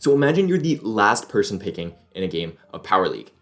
So imagine you're the last person picking in a game of Power League.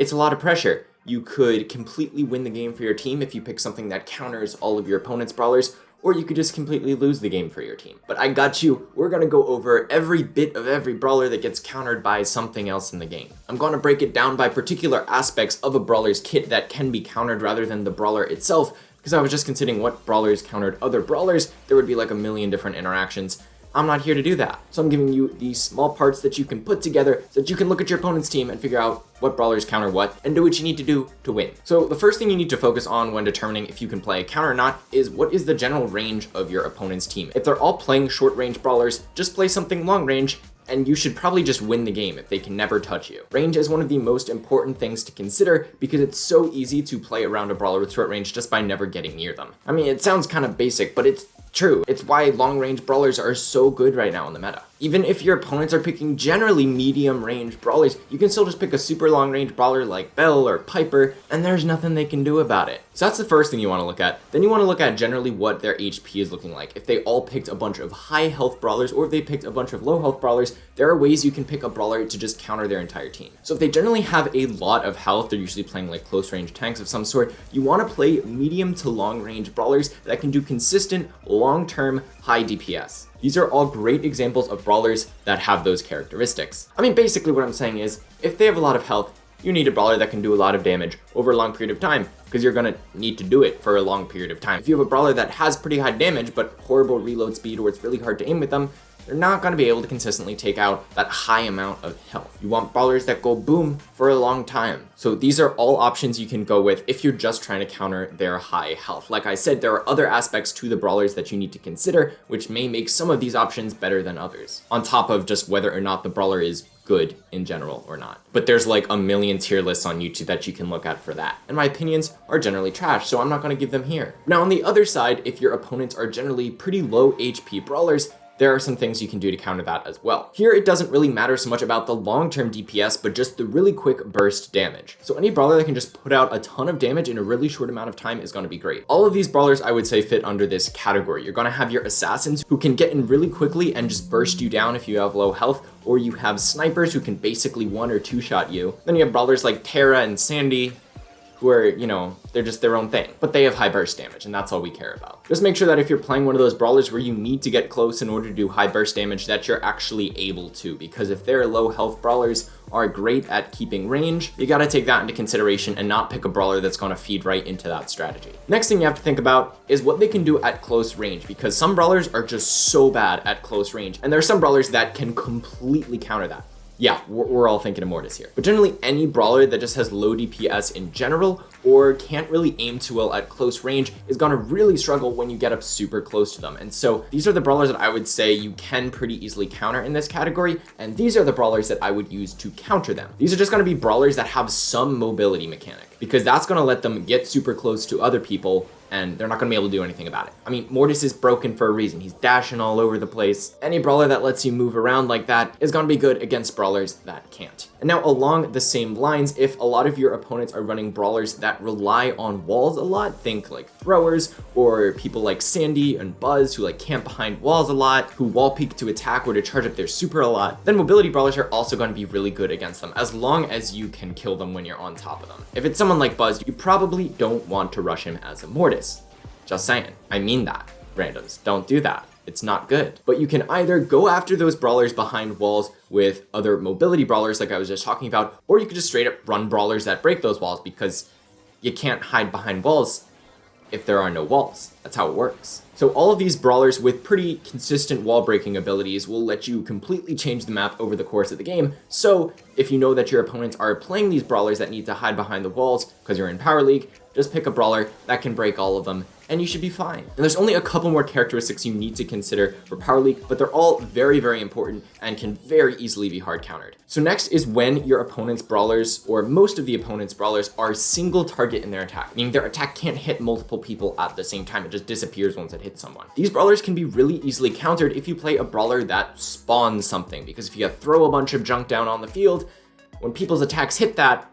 It's a lot of pressure. You could completely win the game for your team if you pick something that counters all of your opponent's brawlers, or you could just completely lose the game for your team. But I got you. We're gonna go over every bit of every brawler that gets countered by something else in the game. I'm gonna break it down by particular aspects of a brawler's kit that can be countered rather than the brawler itself, because I was just considering what brawlers countered other brawlers. There would be like a million different interactions. I'm not here to do that. So I'm giving you these small parts that you can put together so that you can look at your opponent's team and figure out what brawlers counter what and do what you need to do to win. So the first thing you need to focus on when determining if you can play a counter or not is what is the general range of your opponent's team. If they're all playing short range brawlers, just play something long range and you should probably just win the game if they can never touch you. Range is one of the most important things to consider because it's so easy to play around a brawler with short range just by never getting near them. I mean, it sounds kind of basic, but it's true. It's why long-range brawlers are so good right now in the meta. Even if your opponents are picking generally medium-range brawlers, you can still just pick a super long-range brawler like Bell or Piper, and there's nothing they can do about it. So that's the first thing you want to look at. Then you want to look at generally what their HP is looking like. If they all picked a bunch of high-health brawlers, or if they picked a bunch of low-health brawlers, there are ways you can pick a brawler to just counter their entire team. So if they generally have a lot of health, they're usually playing like close-range tanks of some sort, you want to play medium to long-range brawlers that can do consistent, long-term, high DPS. These are all great examples of brawlers that have those characteristics. I mean, basically what I'm saying is, if they have a lot of health, you need a brawler that can do a lot of damage over a long period of time, because you're gonna need to do it for a long period of time. If you have a brawler that has pretty high damage, but horrible reload speed, or it's really hard to aim with them, they're not gonna be able to consistently take out that high amount of health. You want brawlers that go boom for a long time. So these are all options you can go with if you're just trying to counter their high health. Like I said, there are other aspects to the brawlers that you need to consider, which may make some of these options better than others, on top of just whether or not the brawler is good in general or not. But there's like a million tier lists on YouTube that you can look at for that. And my opinions are generally trash, so I'm not gonna give them here. Now on the other side, if your opponents are generally pretty low HP brawlers, there are some things you can do to counter that as well. Here, it doesn't really matter so much about the long-term DPS, but just the really quick burst damage. So any brawler that can just put out a ton of damage in a really short amount of time is going to be great. All of these brawlers, I would say, fit under this category. You're going to have your assassins who can get in really quickly and just burst you down if you have low health, or you have snipers who can basically one or two shot you. Then you have brawlers like Terra and Sandy, who are, you know, they're just their own thing, but they have high burst damage, and that's all we care about. Just make sure that if you're playing one of those brawlers where you need to get close in order to do high burst damage, that you're actually able to, because if their low health brawlers are great at keeping range, you gotta take that into consideration and not pick a brawler that's gonna feed right into that strategy. Next thing you have to think about is what they can do at close range, because some brawlers are just so bad at close range, and there are some brawlers that can completely counter that. Yeah, we're all thinking of Mortis here. But generally any brawler that just has low DPS in general or can't really aim too well at close range is gonna really struggle when you get up super close to them. And so these are the brawlers that I would say you can pretty easily counter in this category, and these are the brawlers that I would use to counter them. These are just gonna be brawlers that have some mobility mechanic, because that's gonna let them get super close to other people and they're not gonna be able to do anything about it. I mean, Mortis is broken for a reason. He's dashing all over the place. Any brawler that lets you move around like that is gonna be good against brawlers that can't. And now along the same lines, if a lot of your opponents are running brawlers that rely on walls a lot, think like throwers or people like Sandy and Buzz who like camp behind walls a lot, who wall peek to attack or to charge up their super a lot, then mobility brawlers are also gonna be really good against them as long as you can kill them when you're on top of them. If it's someone like Buzz, you probably don't want to rush him as a Mortis. Just saying. I mean that. Randoms, don't do that. It's not good. But you can either go after those brawlers behind walls with other mobility brawlers like I was just talking about, or you could just straight up run brawlers that break those walls, because you can't hide behind walls if there are no walls. That's how it works. So all of these brawlers with pretty consistent wall breaking abilities will let you completely change the map over the course of the game. So if you know that your opponents are playing these brawlers that need to hide behind the walls because you're in Power League, just pick a brawler that can break all of them and you should be fine. And there's only a couple more characteristics you need to consider for Power League, but they're all very, very important and can very easily be hard countered. So next is when your opponent's brawlers, or most of the opponent's brawlers, are single target in their attack, meaning their attack can't hit multiple people at the same time. It just disappears once it hits someone. These brawlers can be really easily countered if you play a brawler that spawns something, because if you throw a bunch of junk down on the field, when people's attacks hit that,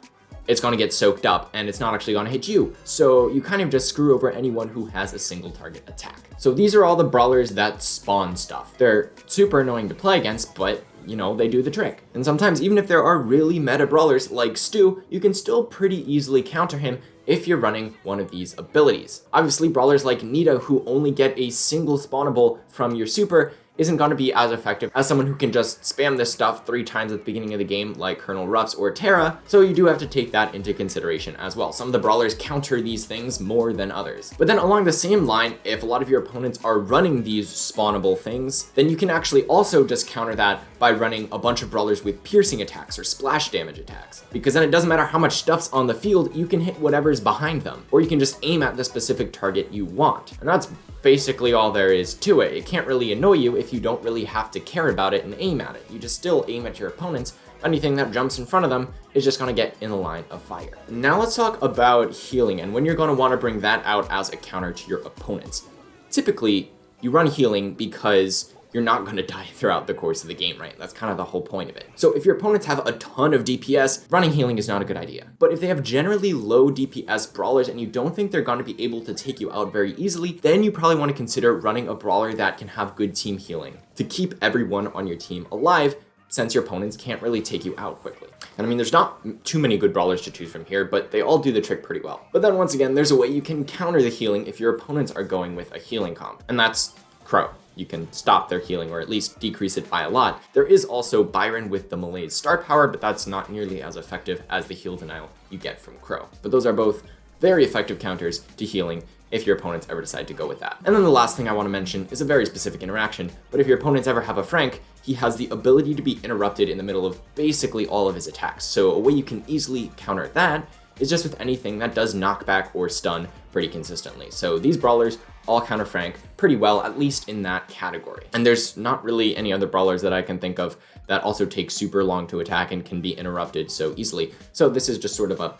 it's going to get soaked up and it's not actually going to hit you. So you kind of just screw over anyone who has a single target attack. So these are all the brawlers that spawn stuff. They're super annoying to play against, but you know, they do the trick. And sometimes even if there are really meta brawlers like Stu, you can still pretty easily counter him if you're running one of these abilities. Obviously, brawlers like Nita, who only get a single spawnable from your super, isn't going to be as effective as someone who can just spam this stuff 3 times at the beginning of the game like Colonel Ruffs or Terra, so you do have to take that into consideration as well. Some of the brawlers counter these things more than others. But then along the same line, if a lot of your opponents are running these spawnable things, then you can actually also just counter that by running a bunch of brawlers with piercing attacks or splash damage attacks. Because then it doesn't matter how much stuff's on the field, you can hit whatever's behind them, or you can just aim at the specific target you want. And that's basically all there is to it. It can't really annoy you if you don't really have to care about it and aim at it. You just still aim at your opponents. Anything that jumps in front of them is just gonna get in the line of fire. Now let's talk about healing and when you're gonna wanna bring that out as a counter to your opponents. Typically, you run healing because you're not going to die throughout the course of the game, right? That's kind of the whole point of it. So if your opponents have a ton of DPS, running healing is not a good idea. But if they have generally low DPS brawlers and you don't think they're going to be able to take you out very easily, then you probably want to consider running a brawler that can have good team healing to keep everyone on your team alive, since your opponents can't really take you out quickly. And I mean, there's not too many good brawlers to choose from here, but they all do the trick pretty well. But then once again, there's a way you can counter the healing if your opponents are going with a healing comp, and that's Crow. You can stop their healing or at least decrease it by a lot. There is also Byron with the Malaise star power, but that's not nearly as effective as the heal denial you get from Crow. But those are both very effective counters to healing if your opponents ever decide to go with that. And then the last thing I want to mention is a very specific interaction, but if your opponents ever have a Frank, he has the ability to be interrupted in the middle of basically all of his attacks. So a way you can easily counter that is just with anything that does knockback or stun pretty consistently. So these brawlers all counter Frank pretty well, at least in that category. And there's not really any other brawlers that I can think of that also take super long to attack and can be interrupted so easily. So this is just sort of a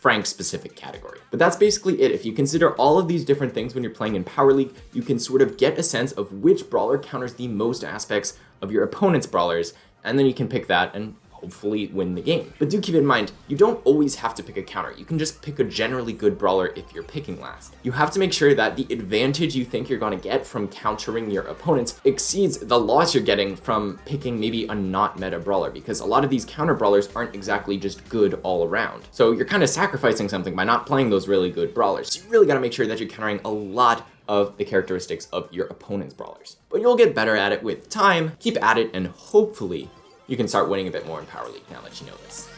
Frank specific category. But that's basically it. If you consider all of these different things when you're playing in Power League, you can sort of get a sense of which brawler counters the most aspects of your opponent's brawlers, and then you can pick that and hopefully win the game. But do keep in mind, you don't always have to pick a counter. You can just pick a generally good brawler if you're picking last. You have to make sure that the advantage you think you're going to get from countering your opponents exceeds the loss you're getting from picking maybe a not meta brawler, because a lot of these counter brawlers aren't exactly just good all around. So you're kind of sacrificing something by not playing those really good brawlers. So you really got to make sure that you're countering a lot of the characteristics of your opponent's brawlers. But you'll get better at it with time. Keep at it, and hopefully you can start winning a bit more in Power League now that you know this.